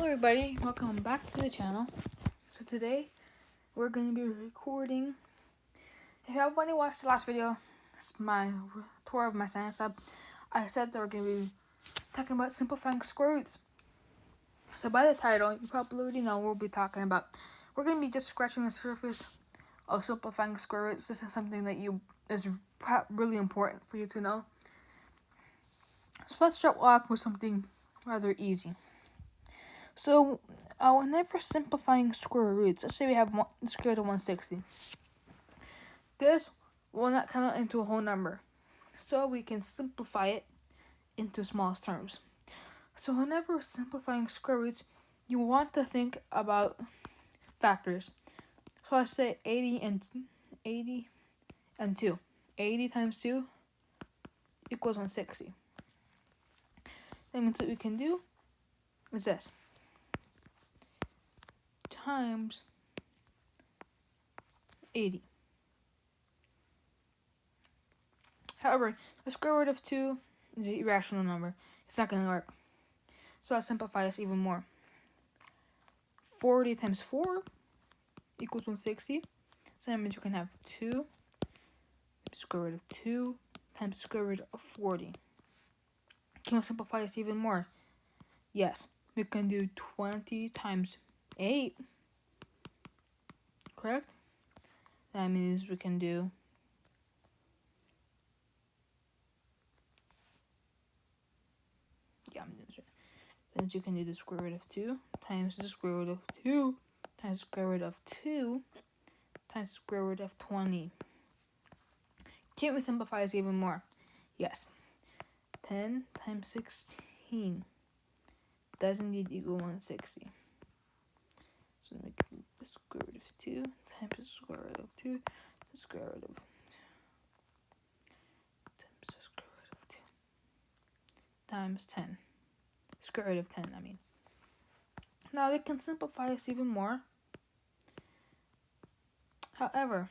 everybody, welcome back to the channel. So today we're going to be recording. If you haven't already watched the last video, it's my tour of my science lab. I said that we're going to be talking about simplifying square roots. So by the title, you probably already know what we'll be talking about. We're going to be just scratching the surface of simplifying square roots. This is something that is really important for you to know. So let's start off with something rather easy. So, whenever simplifying square roots, let's say we have the square root of 160. This will not come out into a whole number. So we can simplify it into smallest terms. So whenever simplifying square roots, you want to think about factors. So let's say 80 and 2. 80 times 2 equals 160. That means what we can do is this. Times 80. However, the square root of 2 is an irrational number. It's not going to work. So let's simplify this even more. 40 times 4 equals 160. So that means you can have 2 square root of 2 times square root of 40. Can we simplify this even more? Yes. We can do 20 times 8. Correct? That means we can do then you can do the square root of 2 times the square root of 2 times square root of 2 times square root of 20. Can't we simplify this even more? Yes. 10 times 16 does indeed equal 160. So we can do the square root of 2 times the square root of 2 the square root of times the square root of 2 times 10. Square root of 10, I mean. Now we can simplify this even more. However,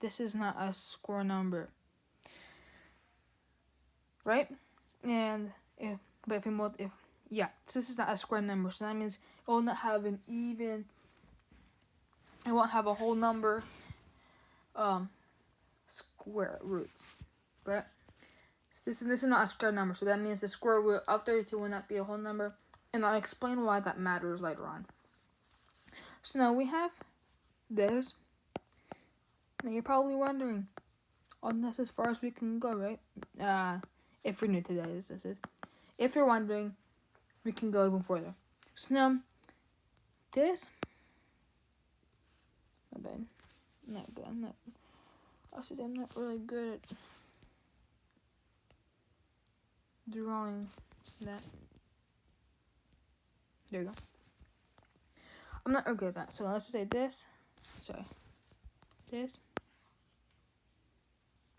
this is not a square number, right? And so this is not a square number, so that means it will not have an even. It won't have a whole number, square roots, right? So this is not a square number, so that means the square root of 32 will not be a whole number, and I'll explain why that matters later on. So now we have this. Now you're probably wondering, that's as far as we can go, right? If you're new to this is. If you're wondering, we can go even further. So now, this. My bad. Not good. I'm not really good at drawing that. There you go. I'm not really good at that. So let's just say this. Sorry. This.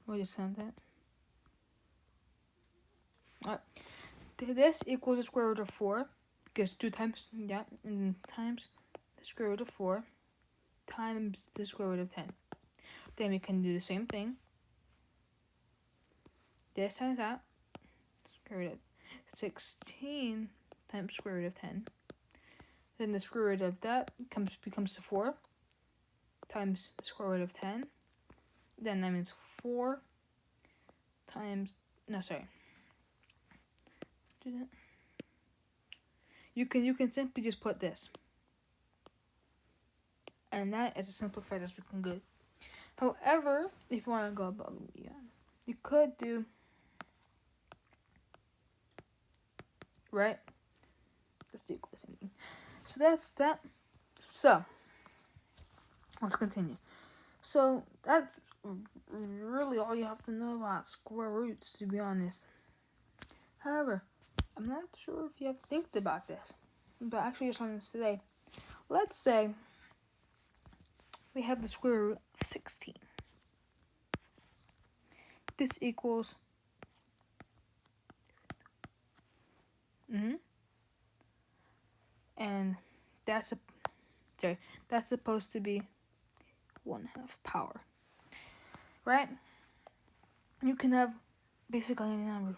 We'll just send that. Alright. This equals the square root of 4. Because 2 times, and then times the square root of 4 times the square root of 10. Then we can do the same thing. This times that. Square root of 16 times square root of 10. Then the square root of that becomes 4 times the square root of 10. Then that means 4 times, do that. You can simply just put this. And that is as simplified as we can go. However, if you want to go above and beyond, you could do, right? Let's equal the same thing. So that's that. So, let's continue. So, that's really all you have to know about square roots, to be honest. However, I'm not sure if you have think about this, but actually just on this today. Let's say we have the square root of 16. This equals and that's supposed to be 1/2 power, right? You can have basically any number.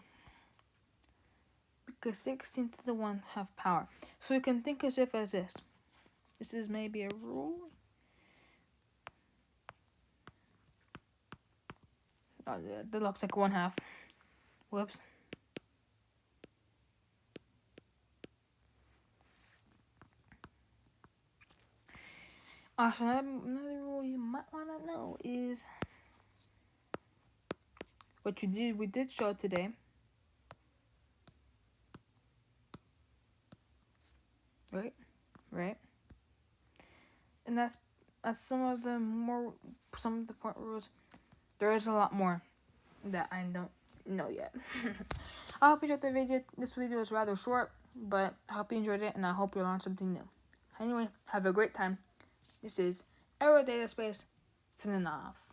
a 16th to the 1/2 power. So you can think of it as this. This is maybe a rule. Oh, that looks like 1/2. Whoops. So another rule you might want to know is what we did show today. Right? And that's some of the point rules. There is a lot more that I don't know yet. I hope you enjoyed the video. This video is rather short, but I hope you enjoyed it, and I hope you learned something new. Anyway, have a great time. This is AeroDataSpace signing off.